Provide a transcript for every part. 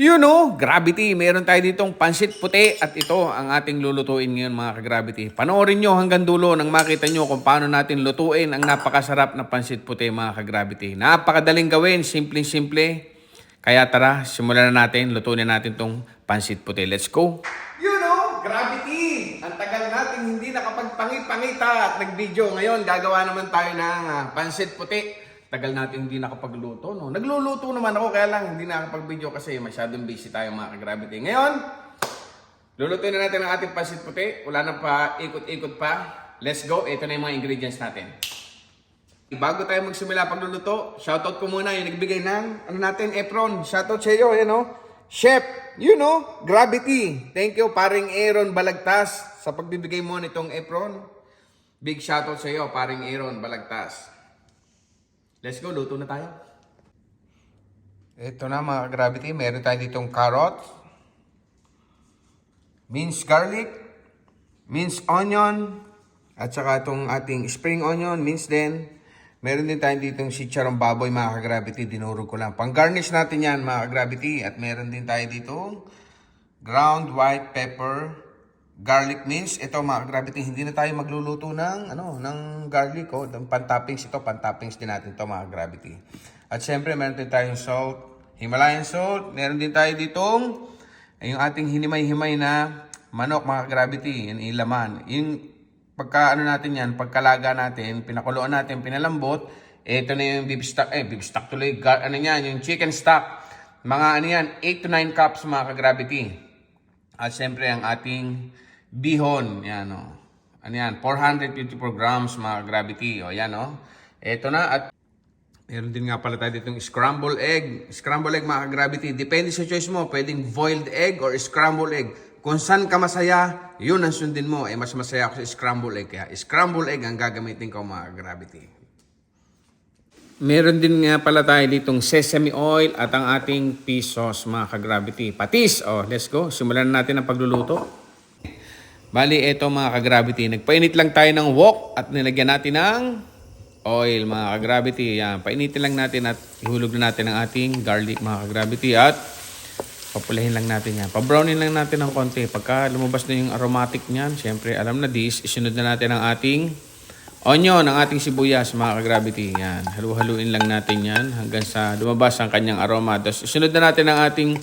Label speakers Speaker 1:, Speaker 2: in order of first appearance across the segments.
Speaker 1: Gravity, meron tayo ditong pansit puti at ito ang ating lulutuin ngayon mga ka-Gravity. Panoorin nyo hanggang dulo nang makita nyo kung paano natin lutuin ang napakasarap na pansit puti mga ka-Gravity. Napakadaling gawin, simpleng-simple. Kaya tara, simulan na natin, lutuin na natin tong pansit puti. Let's go! Gravity! Ang tagal natin hindi nakapagpangit-pangita at nag-video. Ngayon, gagawa naman tayo ng pansit puti. Tagal natin hindi nakapagluto, no? Nagluluto naman ako, kaya lang hindi nakapag-video kasi masyadong busy tayo mga ka-Gravity. Ngayon, lulutuin na natin ang ating pansit puti. Wala na pa, ikot-ikot pa. Let's go. Ito na yung mga ingredients natin. Bago tayo magsimula pagluluto, shoutout ko muna yung nagbigay ng, apron. Shoutout sa iyo, Chef, Gravity. Thank you, paring Aaron Balagtas, sa pagbibigay mo nitong apron. Big shoutout sa iyo, paring Aaron Balagtas. Let's go, luto na tayo. Ito na mga ka-Gravity, meron tayo ditong carrots, minced garlic, minced onion, at saka itong ating spring onion, minced din. Meron din tayo ditong chicharong baboy mga ka-Gravity, dinurog ko lang. Pang-garnish natin yan mga ka-Gravity. At meron din tayo ditong ground white pepper, garlic mince. Ito mga ka-Gravity, hindi na tayo magluluto ng garlic. Pan-toppings ito, pan-toppings din natin ito mga ka-Gravity. At syempre meron din tayong salt, Himalayan salt. Meron din tayo ditong yung ating hinimay-himay na manok mga ka-Gravity. Yan ilaman. Yung pagkalaga natin, pinakuluan natin, pinalambot, ito na yung beef stock tuloy, yung chicken stock. Mga 8 to 9 cups mga ka-Gravity. At syempre ang ating bihon, 454 grams mga ka-Gravity. Ito na, at meron din nga pala tayo ditong scramble egg. Scramble egg mga ka-Gravity, depende sa choice mo, pwedeng boiled egg or scramble egg. Kung saan ka masaya, yun ang sundin mo. Mas masaya ako sa scramble egg. Kaya scramble egg ang gagamitin ko mga Gravity. Meron din nga pala tayo ditong sesame oil at ang ating fish sauce mga ka-Gravity. Patis! Let's go. Simulan na natin ang pagluluto. Bali, eto mga ka-Gravity. Nagpainit lang tayo ng wok at nilagyan natin ng oil mga ka-Gravity. Yan. Painitin lang natin at ihulog na natin ang ating garlic mga ka-Gravity. At papulahin lang natin yan. Pabrownin lang natin ng konti. Pagka lumabas na yung aromatic niyan, syempre alam na isunod na natin ang ating onion, ang ating sibuyas mga ka-Gravity. Yan. Halu-haluin lang natin yan hanggang sa lumabas ang kanyang aroma. Tapos isunod na natin ang ating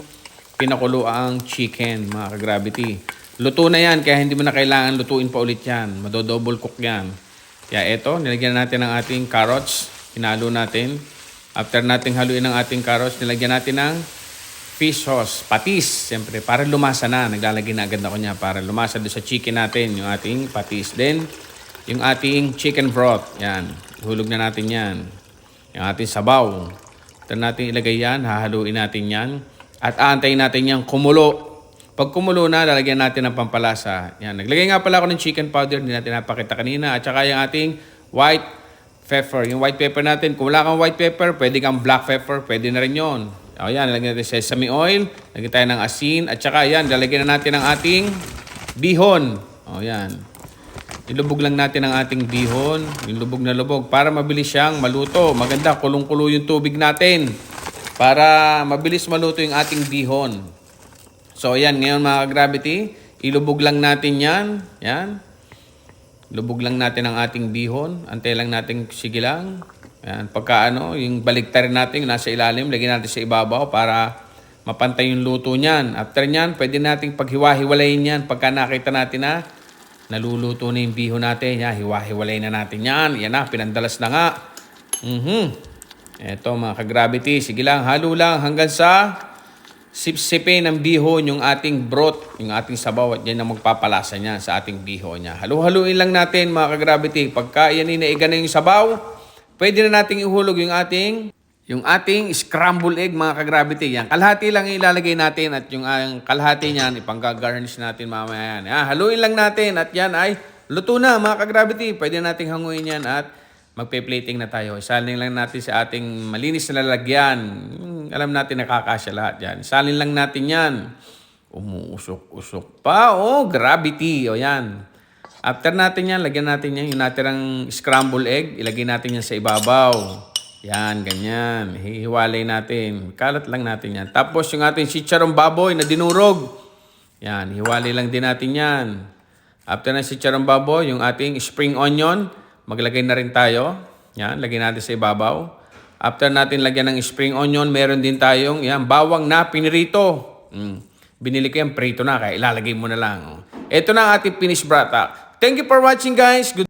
Speaker 1: pinakuluang chicken mga ka-Gravity. Luto na yan, kaya hindi mo na kailangan lutuin pa ulit yan. Madodouble cook yan. Kaya eto, nilagyan natin ang ating carrots. Hinalo natin. After nating haluin ang ating carrots, nilagyan natin ng fish sauce, patis, siyempre, para lumasa na. Naglalagay na agad ako niya para lumasa doon sa chicken natin, yung ating patis. Then, yung ating chicken broth, yan. Hulog na natin yan. Yung ating sabaw. Ito natin ilagay yan, hahaluin natin yan. At aantayin natin yan kumulo. Pag kumulo na, lalagyan natin ng pampalasa. Yan. Naglagay nga pala ako ng chicken powder, hindi natin napakita kanina. At saka yung ating white pepper. Yung white pepper natin, kung wala kang white pepper, pwede kang black pepper, pwede na rin yun. Yan, lalagyan natin sesame oil, lagyan tayo ng asin, at saka yan, lalagyan na natin ang ating bihon. Yan. Ilubog lang natin ang ating bihon, yung lubog na lubog, para mabilis siyang maluto. Maganda, kulong-kulo yung tubig natin, para mabilis maluto yung ating bihon. So, yan, ngayon mga ka-Gravity, ilubog lang natin yan. Yan. Lubog lang natin ang ating bihon, antay lang natin, sige lang. Ayan, pagka yung baligtarin natin, yung nasa ilalim, lagyan natin sa ibabaw para mapantay yung luto niyan. After niyan, pwede nating paghiwa-hiwalayin yan. Pagka nakita natin na naluluto na yung bihon natin, hiwa-hiwalayin na natin yan. Yan na, pinandalas na nga. Eto mga ka-Gravity, sige lang, halo lang hanggang sa sipsipin ng bihon yung ating broth, yung ating sabaw, at yan ang magpapalasa niya sa ating bihon niya. Halu-haluin lang natin mga ka-Gravity. Pagka yan inaiga na yung sabaw, pwede na nating ihulog yung ating scramble egg mga ka-Gravity. Yan, kalahati lang ilalagay natin at yung kalahati niyan ipang-garnish natin mamaya yan. Haluin lang natin at yan ay luto na mga ka-Gravity. Pwede nating hanguin yan at magpe-plating na tayo. Isalin lang natin sa ating malinis na lalagyan. Alam natin nakakasya lahat yan. Isalin lang natin yan. Umuusok-usok pa. Gravity. Yan. After natin yan, lagyan natin yan yung natirang scramble egg. Ilagay natin yan sa ibabaw. Yan, ganyan. Hihiwalay natin. Kalat lang natin yan. Tapos yung ating chicharong baboy na dinurog. Yan, hiwalay lang din natin yan. After ng chicharong baboy, yung ating spring onion, maglagay na rin tayo. Yan, lagay natin sa ibabaw. After natin lagyan ng spring onion, meron din tayong yan, bawang na pinirito. Binili ko yan, prito na, kaya ilalagay mo na lang. Ito na ang ating finished brata. Thank you for watching, guys. Good